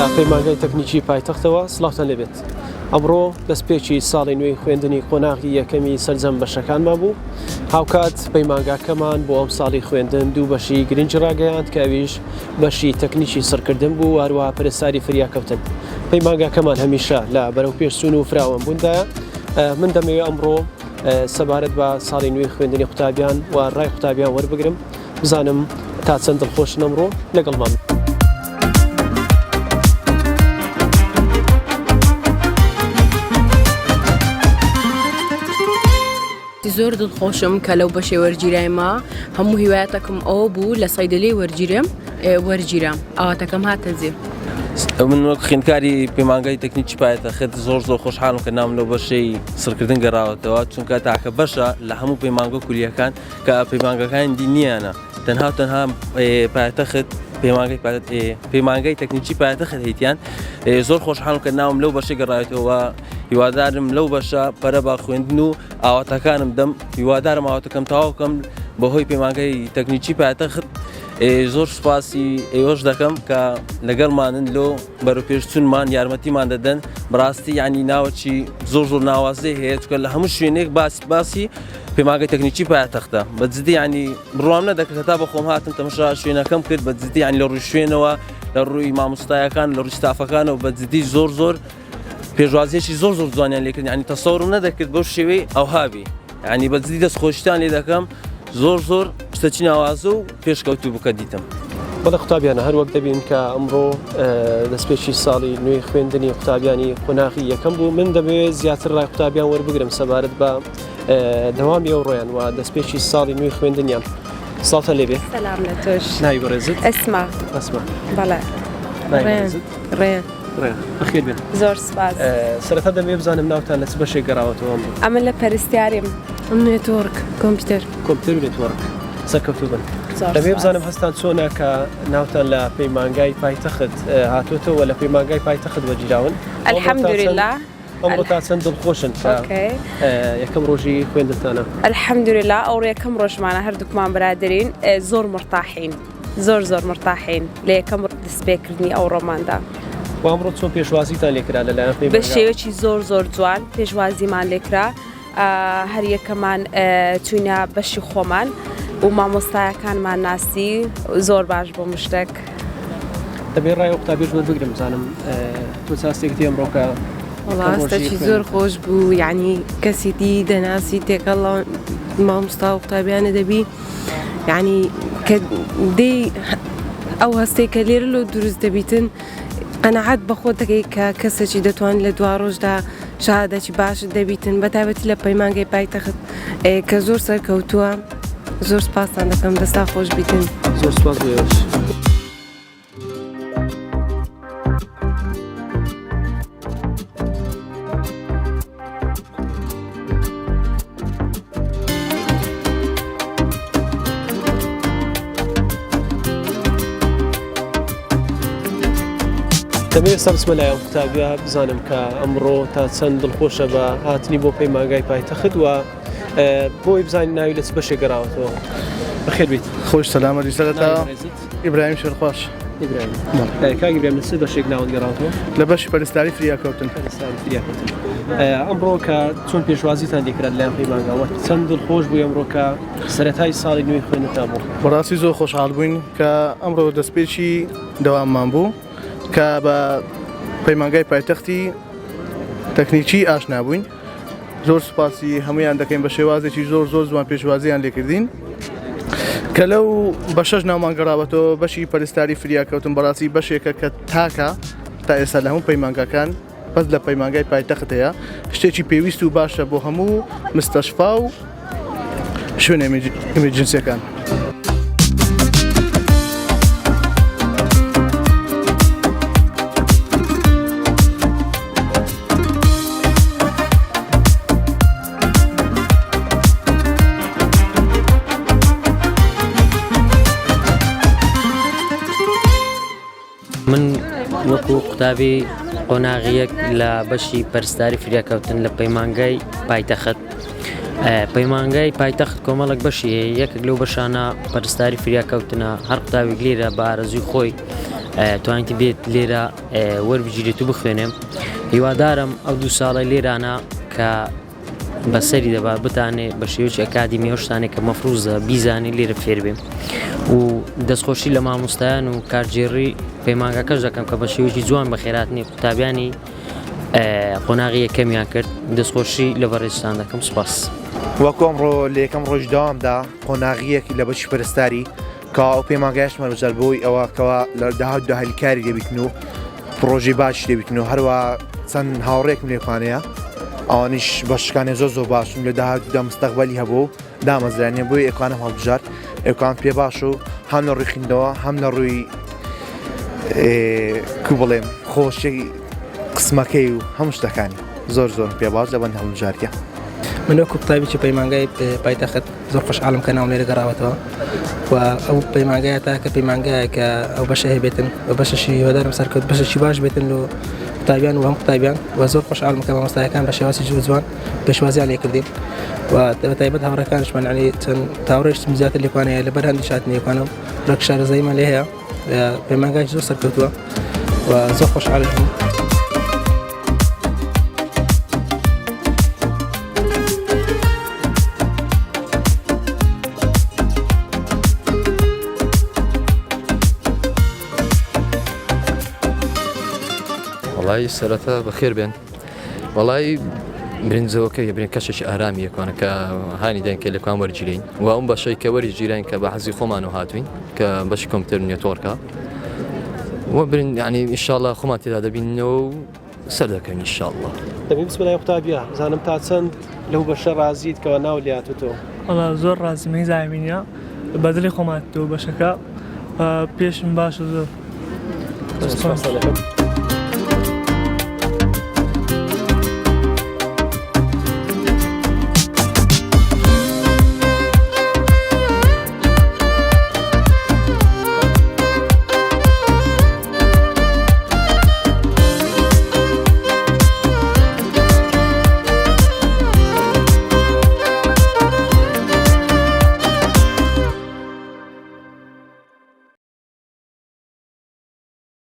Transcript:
لا پەیمانگای تەکنیکی پایتەختەوە سڵاوتان لێبێت. ئەمڕۆ دەستپێکی ساڵی نوێی خوێندنی قۆناغی یەکەمی سەرجەم بەشەکانمان بوو. هاوکات پەیمانگاکەمان بۆ ئەم ساڵی خوێندن دوو بەشی گرنگ ڕاگەیاند کە ئەویش بەشی تەکنیکی سەرکردن بوو هەروەها پەرستاری فریاکەوتن. پەیمانگاکەمان هەمیشە لە بەرەو پێشچوون و فراوانبووندایە. من دەمەوێت ئەمڕۆ سەبارەت بە ساڵی نوێی خوێندنی قوتابیان و ڕای قوتابیان وەربگرم بزانم تا چەند دڵخۆشن ئەمڕۆ لەگەڵمان. زۆر دڵخۆشم کە لەو بەشێ وەرگیرایمە هەموو هیوایەتەکەم ئەوە بوو لە سەیدەلێ وەرگیرم ئاواتەکەم هاتە زێ. من وەک خوێندکاری پەیمانگای تەکنیکی پایتەخت زۆر خۆشحاڵم کە نام لەو بەشەی سەرکردن گەڕاوەتەوە چونکە تاکە بەشە لە هەموو پەیمانگە کولیەکان کە پەیمانگەکانی دیníانە تەنها پایتەخت پەیمانگای تەکنیکی پایتەخت هەیتیان زۆر خۆشحاڵم کە ناوم لەو بەشەی گەڕاوەتەوە. هیوادارم لەو بەشە پەرە با خوێندن و ئاواتەکانم دەم هیوادارم ئاواتەکەم تەواو بکەم بەهۆی پەیمانگای تەکنیکی پایتەخت. زۆر سوپاسی ئێوەش دەکەم کە لەگەڵمانن لۆ بەرەوپێشچوونمان یارمەتیمان دەدەن. بەڕاستی یعنی ناوەکی زۆر ناوازەی هەیە چکە لە هەموو شوێنێک باسی پەیمانگای تەکنیکی پایتەختە بەجددی ینی بڕوام نەدەکرد هەتا بە خۆم هاتم تەماشا شوێنەکەم کرد بەجددی ینی لە ڕووی شوێنەوە لە ڕووی مامۆستایەکان لە ڕووی ستافەکانەوە بەجددی زۆر پێشوازیەکی زۆر جوانیان لێکرد ینی تەسەوڕم نەدەکرد بەو شێوەی ئەوهابی ینی بەجددی دەستخۆشیان لێ دەکەم زۆر شتێکی ناوازە و پێشکەوتوو بکە دیتم. بەڵێ قوتابیانە هەروەک دەبین کە ئەمڕۆ دەستپێکی ساڵی نوێی خوێندنی قوتابیانی قۆناغی یەکەم بوو. من دەبێت زیاتر ڕای قوتابیان وەربگرم سەبارەت بە دەوامی ئەو ڕۆیان و دەستپێکی ساڵی نوێی خوێندنیان. سڵاوتان لێبێت. سەلام لە تۆش. ناوی بەڕێزت؟ ئەسما. بەڵێ. ڕێن. بەخێر بێن. زۆر سپاس. سەرەتا دەمێ بزانم ناوتان لە چ بەشێک گەڕاوەتەوە ئەمڕۆ؟ ئەمە لە پەرستیاریم نێتۆرک کۆمپیوتەر و نێتوەرک سەرکەوتوو بن. دەمێ بزانم هەستان چۆنە کە ناوتان لە پەیمانگای پایتەخت هاتوۆتەوە لە پەیمانگای پایتەخت وەرگیراون؟ ئەلحەمدولیلا. ئەمڕۆ تا چەند دڵخۆشن کە یەکەم ڕۆژی خوێندنتانە؟ ئەلحەمدولیلا ئەو یەکەم ڕۆژمانە هەردووکمان برادرین زۆر مرتاحین زۆر مرتاحین لە یەکەم دەستپێکردنی ئەو ڕۆماندا. و ئەمڕۆ چۆن پێشوازیتان لێکرا لەلایەن پەیمانگا؟ بە شێوەیەکی زۆر جوان پێشوازیمان لێکرا. هەر یەکەمان چوینە بەشی خۆمان و مامۆستایەکانمان ناسی زۆر باش بۆ مشتێک. دەبێت ڕای قوتابیش وەربگرم بزانم تۆ چاستێکتی ئەمڕۆکە وڵاستەکی زۆر خۆش بوو یعنی کەسی دی دەناسی تێکەڵ مامۆستا و قوتابیانە دەبی یعنی کە دێ ئەو هەستەی کە لێرە لۆ دروست دەبیتن قەنەعەت بەخۆ دەکەی کە کەسێکی دەتوانێت لە دوا ڕۆژدا شەهادەتی باشت دەبیتن بەتایبەتی لە پەیمانگای پایتەخت کە زۆر سەرکەوتووە. زۆر سپاسان دەکەم دەستا خۆش بیتن. زۆر سپاس بێوەش. دەمەوێت سەرسمە لایەن قوتابیە بزانم کە ئەمڕۆ تا چەند دڵخۆشە بە هاتنی بۆ پەیمانگای پایتەخت و بۆی بزانین ناوی لە چ بەشێک گەڕاوەتەوە. بەخێر بیت. خۆش سەلامەتی سەرەتا. ئیبراهیم شێرخواش. ئیبراهیم. کاک ئیبراهیم لە چ بەشێک ناوت گەڕاوەتەوە؟ لە بەشی پەرستاری فریاکەوتن. ئەمڕۆ کە چۆن پێشوازیتان لێکرا لەلایەن پەیمانگاوە چەند دڵخۆش بوو ئەمڕۆ کە سەرەتای ساڵی نوێی خوێندنتان بوو؟ بەڕاستی زۆر خۆشحاڵ بووین کە ئەمڕۆ دەستپێکی دەواممان بوو کە بە پەیمانگای پایتەختی تەکنیکی ئاشنا بووین. زۆر سوپاسی هەمویان دەکەین بە شێوازێکی زۆر جوان پێشوازیان لێکردین کە لەو بەشەش ناومان گەڕاوەتەوە بەشی پەرستاری فریاکەوتن. بەڕاستی بەشێکە کە تاکە تا ئێستا لە هەموو پەیمانگاکان بەس لە پەیمانگای پایتەخت هەیە شتێکی پێویست و باشە بۆ هەموو مستەشفا و شوێنە ئیمرجنسیەکان. من وەکو قوتابی قۆناغیەک لە بەشی پەرستاری فریاکەوتن لە پەیمانگای پایتەخت. پەیمانگای پایتەخت کۆمەڵک بەشی هەیە. یەکێک لەو بەشانە پەرستاری فریاکەوتنە. هەر قوتابێک لێرە بە ئارەزوی خۆی توانیتی بێت لێرە وەربگیرێت و بخوێنێم هیوادارم ئەو 2 ساڵی لێرانە کە بەسەری دەبات بتانێ بە شێوەیەکی ئەکادیمی ئەو شتانێک کە مەفروزە بیزانێ لێرە فێر بێم و دەستخۆشی لە مامۆستایان و کارگێڕی پەیمانگاکەش دەکەم کە بە شێوەیەکی جوان بەخێراتنی قوتابیانی قۆناغی یەکەمیان کرد دەستخۆشی لە بەڕێزتان دەکەم سوپاس. وەکو ئەمڕۆ لە یەکەم ڕۆژداوامدا قۆناغیەکی لە بەشی پەرستاری کە ئەو پەیمانگایش مەرجەر بووی ئەوەکەوە لە داهات هەلیکاری دەبیتن و پرۆژی باشی دەبیتن و هەروە چەند هاوڕێکم لێکوانەیە ئەوانیش بەشەکانی زۆر باشن لە داهاتدا مستەقبەلی هەبوو دامەزرانیە بۆی ئێکانە هەڵبژار ئێکان پێ باش و هەم لە ڕووی خوێندنەوە هەم لە ڕووی کو بڵێم خۆشی قسمەکەی و هەموو شتەکانی زۆر پێ باش لەبەن هەڵبژاریە. من وەکو قوتابێکی پەیمانگای پایتەخت زۆر خۆشحاڵم کە ناوم لێرە گەڕاوەتەوە و ئەو پەیمانگایە تاکە پەیمانگایە کە ئەو بەشە هەبێتن و بەشەشی هیوادارم سەرکەوت بەشەشی باش بێتن و قوتابیان و هەم قوتابیان و زۆر خۆشحاڵم کە مامۆستایەکان بە شێوازی جوان پێشوازیان لێ کردین و بەتایبەت هاوڕێکانشمان عنی چەند تاوڕێش زیاتر لێکوانەیە لەبەر هەندی شاتنیەکانم ڕێک شارەزاییمان لێ هەیە پەیمانگای زۆر سەرکەوتووە و زۆر خۆشحاڵش بووم. والله سەرەتا بەخێر بێن وڵی برنجەوەکە برێن کەشێکی ئارامی یەکوانە کە هانی دەن کە لەکوان وەرگیرین و ئەوم بەشەی کە وەرگیرین کە بە حەزی خۆمان و هاتوین کە بەشی کۆمپیوتەر نێتۆرکە و برن یعنی ئینشاءڵڵا خۆمان تێدا دەبینەوە و سەر دەکەین ئینشاءڵڵا. دەبین بسملای قوتابیە زانم تا چەند لەو بەشە ڕازیت کەەوە ناو لاتوتەوە. وڵا زۆر ڕازیمەی زانینە بەدڵی خۆماتەوە بەشەکە پێشم باشە زۆر.